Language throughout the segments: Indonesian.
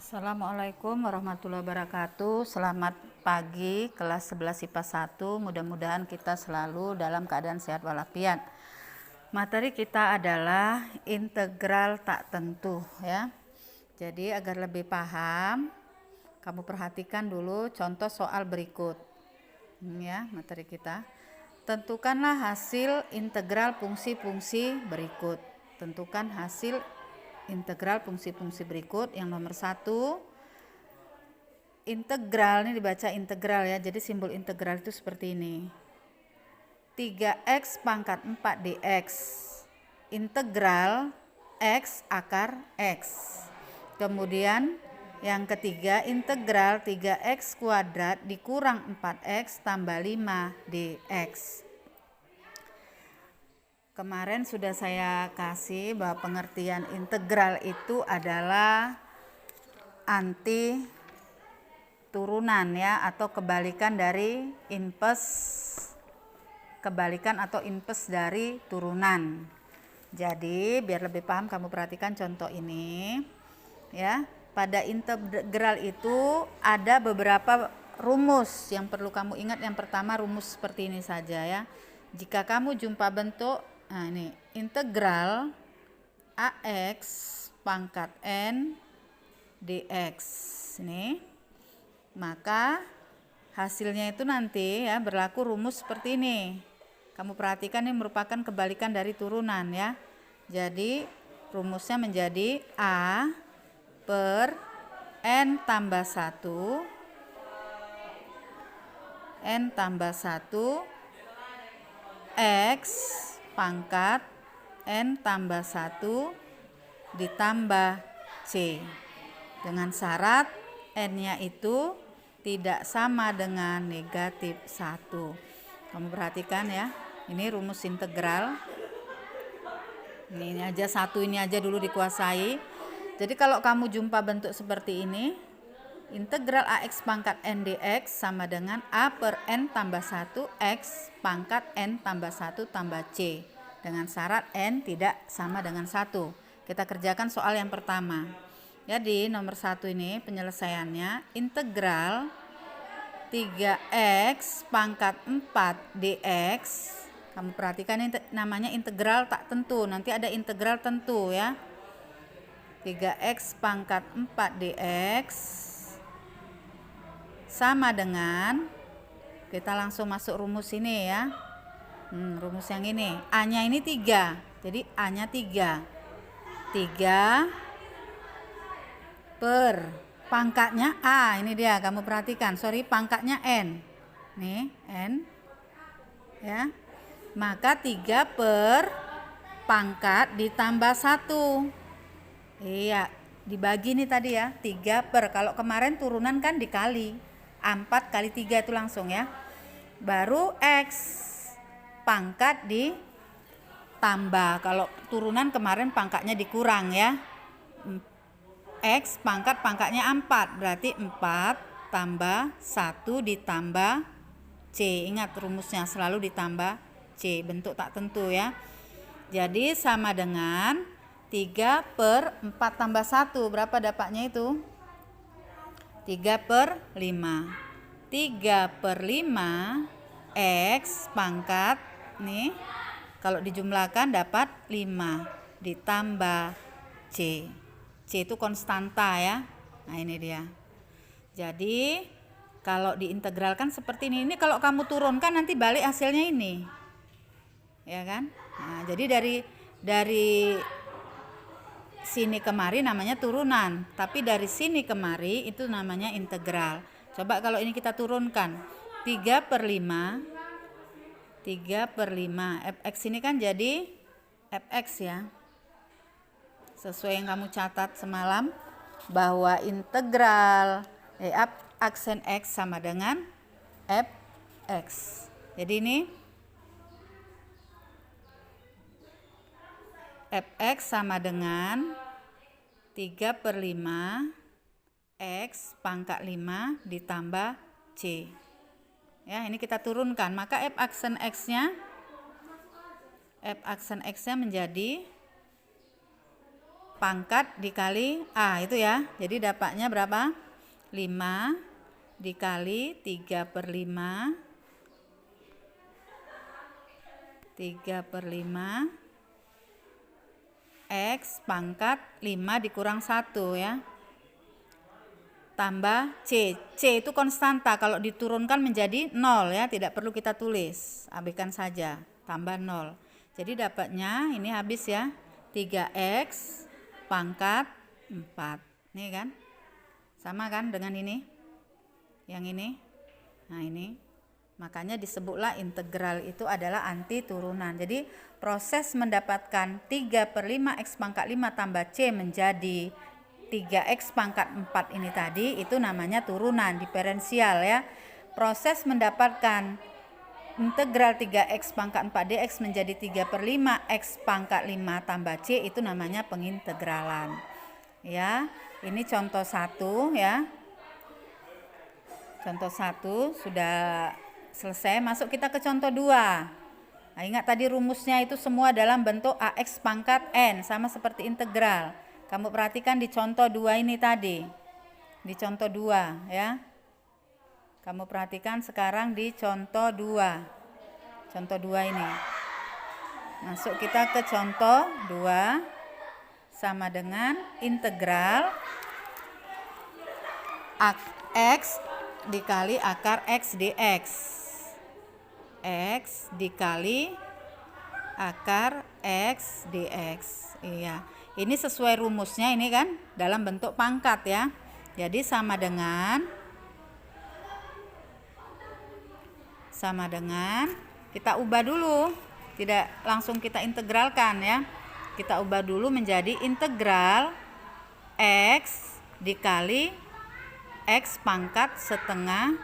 Assalamualaikum warahmatullahi wabarakatuh. Selamat pagi kelas 11 IPA 1. Mudah-mudahan kita selalu dalam keadaan sehat walafiat. Materi kita adalah integral tak tentu ya. Jadi agar lebih paham, kamu perhatikan dulu contoh soal berikut. Ya, materi kita. Tentukanlah hasil integral fungsi-fungsi berikut. Tentukan hasil integral fungsi-fungsi berikut. Yang nomor 1, integral, ini dibaca integral ya, jadi simbol integral itu seperti ini, 3x pangkat 4 dx, integral x akar x. Kemudian yang ketiga, integral 3x kuadrat dikurang 4x tambah 5 dx. Kemarin sudah saya kasih bahwa pengertian integral itu adalah anti turunan ya, atau kebalikan dari kebalikan atau inverse dari turunan. Jadi biar lebih paham kamu perhatikan contoh ini ya. Pada integral itu ada beberapa rumus yang perlu kamu ingat. Yang pertama, rumus seperti ini saja ya. Jika kamu jumpa bentuk, nah ini integral ax pangkat n dx ini, maka hasilnya itu nanti ya berlaku rumus seperti ini. Kamu perhatikan, ini merupakan kebalikan dari turunan ya. Jadi rumusnya menjadi a per n tambah 1 x pangkat n tambah 1 ditambah c, dengan syarat n-nya itu tidak sama dengan negatif 1. Kamu perhatikan ya, ini rumus integral. Ini aja, satu ini aja dulu dikuasai. Jadi kalau kamu jumpa bentuk seperti ini, integral ax pangkat n dx sama dengan a per n tambah 1 x pangkat n tambah 1 tambah c, dengan syarat n tidak sama dengan 1. Kita kerjakan soal yang pertama. Jadi nomor 1 ini penyelesaiannya, integral 3x pangkat 4 dx. Kamu perhatikan, ini namanya integral tak tentu, nanti ada integral tentu ya. 3x pangkat 4 dx sama dengan, kita langsung masuk rumus ini ya. Rumus yang ini, a-nya ini 3, jadi a-nya 3 per pangkatnya a, ini dia, kamu perhatikan, pangkatnya n, nih n ya, maka 3 per pangkat ditambah 1. Iya, dibagi nih tadi ya, 3 per, kalau kemarin turunan kan dikali, 4 kali 3 itu langsung ya. Baru x pangkat ditambah, kalau turunan kemarin pangkatnya dikurang ya. X pangkatnya 4, berarti 4 tambah 1 ditambah c. Ingat rumusnya selalu ditambah c, bentuk tak tentu ya. Jadi sama dengan 3 per 4 tambah 1, berapa dapatnya itu? 3 per 5. 3 per 5 x pangkat, nih kalau dijumlahkan dapat 5 ditambah c. C itu konstanta ya. Nah ini dia. Jadi kalau diintegralkan seperti ini. Ini kalau kamu turunkan nanti balik hasilnya ini, ya kan? Nah jadi dari sini kemari namanya turunan, tapi dari sini kemari itu namanya integral. Coba kalau ini kita turunkan, 3 per 5 fx ini kan jadi fx ya, sesuai yang kamu catat semalam bahwa integral aksen x sama dengan fx. Jadi ini fx sama dengan 3 per 5 x pangkat 5 ditambah c. Ya, ini kita turunkan, maka f aksen x-nya menjadi pangkat dikali A itu ya. Jadi dapatnya berapa? 5 dikali 3/5 X pangkat 5 dikurang 1 ya. Tambah C. C itu konstanta, kalau diturunkan menjadi 0 ya, tidak perlu kita tulis, abaikan saja, tambah 0. Jadi dapatnya ini habis ya, 3X pangkat 4. Nih kan? Sama kan dengan ini? Yang ini? Nah ini. Makanya disebutlah integral itu adalah anti turunan. Jadi proses mendapatkan 3/5 X pangkat 5 tambah C menjadi 3X pangkat 4 ini tadi itu namanya turunan diferensial ya. Proses mendapatkan integral 3X pangkat 4 dx menjadi 3/5 X pangkat 5 tambah C itu namanya pengintegralan. Ya, ini contoh 1 ya. Contoh 1 sudah selesai, masuk kita ke contoh 2. Nah, ingat tadi rumusnya itu semua dalam bentuk AX pangkat N, sama seperti integral. Kamu perhatikan di contoh 2 ini tadi. Di contoh 2 ya. Kamu perhatikan sekarang di contoh 2. Contoh 2 ini. Masuk kita ke contoh 2 sama dengan integral X dikali akar X dx. X dikali akar X dx. Iya. Ini sesuai rumusnya ini kan dalam bentuk pangkat ya. Jadi sama dengan kita ubah dulu. Tidak langsung kita integralkan ya. Kita ubah dulu menjadi integral X dikali X pangkat setengah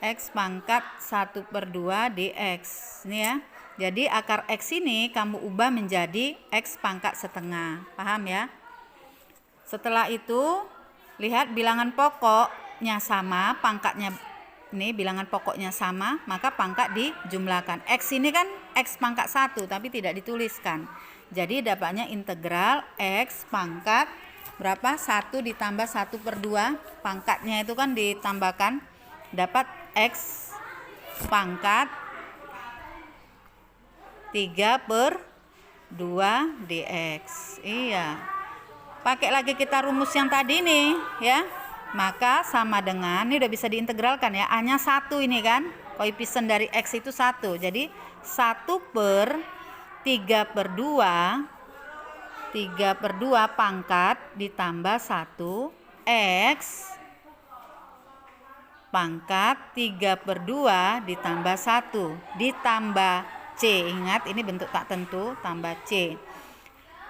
X pangkat 1/2 dx. Ini ya. Jadi akar X ini kamu ubah menjadi X pangkat setengah. Paham ya? Setelah itu lihat bilangan pokoknya sama, pangkatnya ini bilangan pokoknya sama, maka pangkat dijumlahkan. X ini kan X pangkat 1 tapi tidak dituliskan. Jadi dapatnya integral X pangkat berapa? 1 ditambah 1/2. Pangkatnya itu kan ditambahkan, dapat X pangkat 3/2 dx. Iya. Pakai lagi kita rumus yang tadi nih ya. Maka sama dengan, ini udah bisa diintegralkan ya. A-nya 1 ini kan. Koefisien dari X itu 1. Jadi 1/3/2 pangkat ditambah 1 X pangkat 3/2 ditambah 1 ditambah C. Ingat ini bentuk tak tentu, tambah C.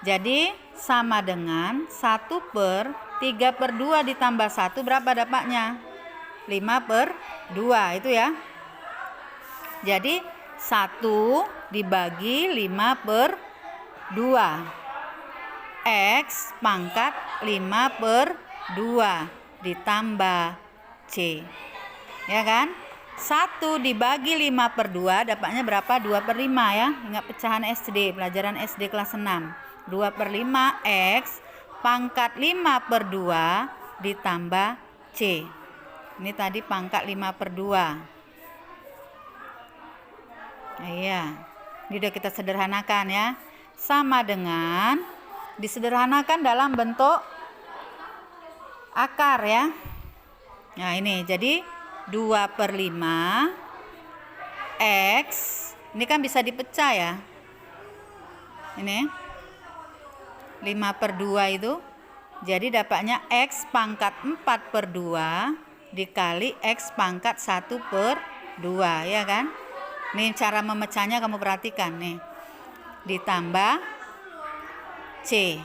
Jadi sama dengan 1/3/2 ditambah 1 berapa dapatnya? 5/2 itu ya. Jadi 1 dibagi 5/2 X pangkat 5/2 ditambah C. Ya kan? 1 dibagi 5/2 dapatnya berapa? 2/5 ya. Ingat pecahan SD, pelajaran SD kelas 6. 2/5 X pangkat 5/2 ditambah C. Ini tadi pangkat 5/2. Nah, iya. Ini udah kita sederhanakan ya. Sama dengan disederhanakan dalam bentuk akar ya. Nah ini jadi 2/5 X. Ini kan bisa dipecah ya. Ini 5/2 itu. Jadi dapatnya X pangkat 4/2 dikali X pangkat 1/2 ya kan. Nih cara memecahnya kamu perhatikan nih. Ditambah C.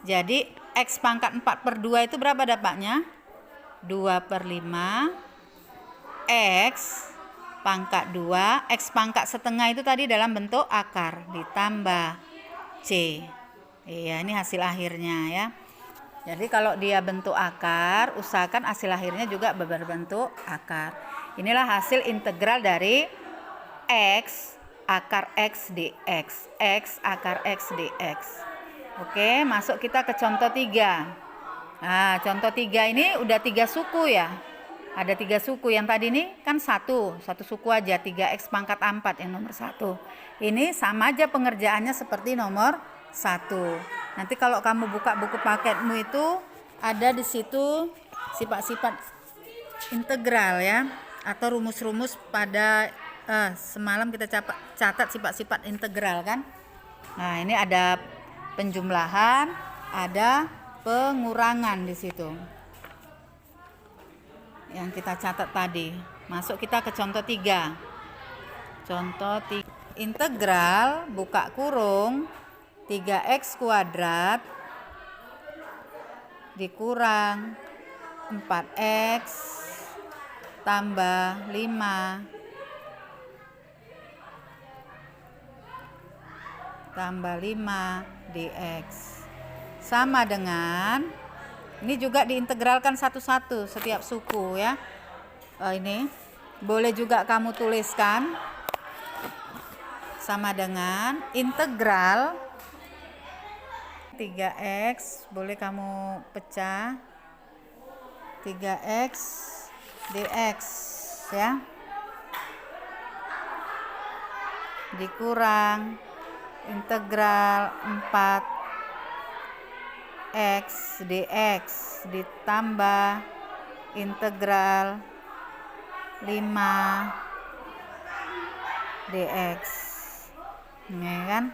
Jadi X pangkat 4/2 itu berapa dapatnya? 2/5 X pangkat 2, X pangkat setengah itu tadi dalam bentuk akar ditambah C. Iya, ini hasil akhirnya ya. Jadi kalau dia bentuk akar, usahakan hasil akhirnya juga berbentuk akar. Inilah hasil integral dari X akar X dx. X akar X dx. Oke, masuk kita ke contoh 3. Nah, contoh 3 ini udah 3 suku ya. Ada 3 suku. Yang tadi ini kan satu suku aja, 3x pangkat 4 yang nomor 1. Ini sama aja pengerjaannya seperti nomor 1. Nanti kalau kamu buka buku paketmu itu ada di situ sifat-sifat integral ya, atau rumus-rumus pada semalam kita catat sifat-sifat integral kan. Nah, ini ada penjumlahan, ada pengurangan di situ yang kita catat tadi. Masuk kita ke contoh 3. Contoh 3. Integral buka kurung 3x kuadrat dikurang 4x tambah 5 tambah 5 dx sama dengan, ini juga diintegralkan satu-satu setiap suku ya. Ini boleh juga kamu tuliskan sama dengan integral 3x, boleh kamu pecah 3x dx ya, dikurang integral 4x dx ditambah integral 5 dx. Ini kan.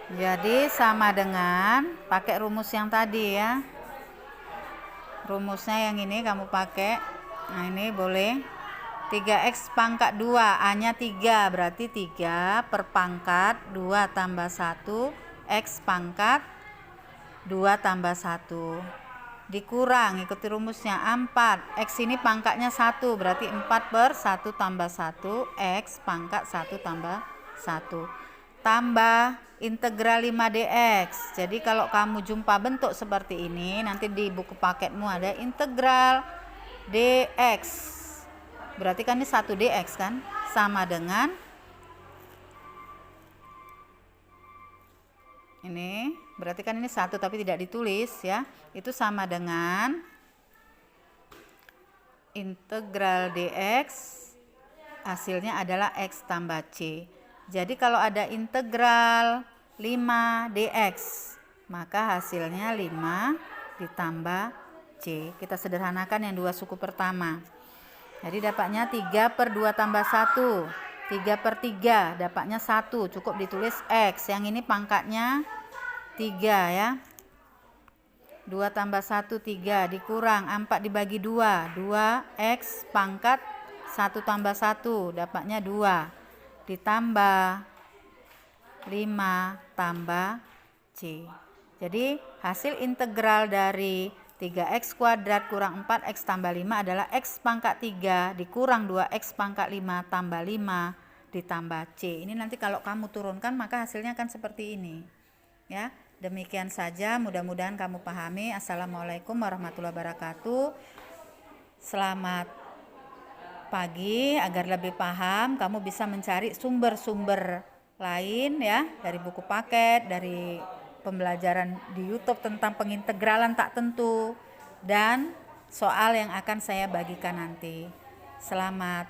Jadi sama dengan pakai rumus yang tadi ya. Rumusnya yang ini kamu pakai. Nah, ini boleh 3x pangkat 2, A-nya 3, berarti 3 per pangkat 2 tambah 1, X pangkat 2 tambah 1. Dikurang, ikuti rumusnya 4, X ini pangkatnya 1, berarti 4 per 1 tambah 1, X pangkat 1 tambah 1. Tambah integral 5 dx. Jadi kalau kamu jumpa bentuk seperti ini, nanti di buku paketmu ada integral dx. Berarti kan ini 1 dx kan, sama dengan ini, berarti kan ini 1 tapi tidak ditulis ya. Itu sama dengan integral dx, hasilnya adalah x tambah c. Jadi kalau ada integral 5 dx, maka hasilnya 5 ditambah c. Kita sederhanakan yang 2 suku pertama. Jadi dapatnya 3 per 2 tambah 1, 3 per 3, dapatnya 1, cukup ditulis X. Yang ini pangkatnya 3 ya. 2 tambah 1, 3, dikurang 4 dibagi 2, 2X pangkat 1 tambah 1, dapatnya 2, ditambah 5 tambah C. Jadi hasil integral dari 3x kuadrat kurang 4x tambah 5 adalah x pangkat 3 dikurang 2x pangkat 5 tambah 5 ditambah c. Ini nanti kalau kamu turunkan maka hasilnya akan seperti ini ya. Demikian saja, mudah-mudahan kamu pahami. Assalamualaikum warahmatullahi wabarakatuh. Selamat pagi. Agar lebih paham, kamu bisa mencari sumber-sumber lain ya, dari buku paket, dari pembelajaran di YouTube tentang pengintegralan tak tentu, dan soal yang akan saya bagikan nanti. Selamat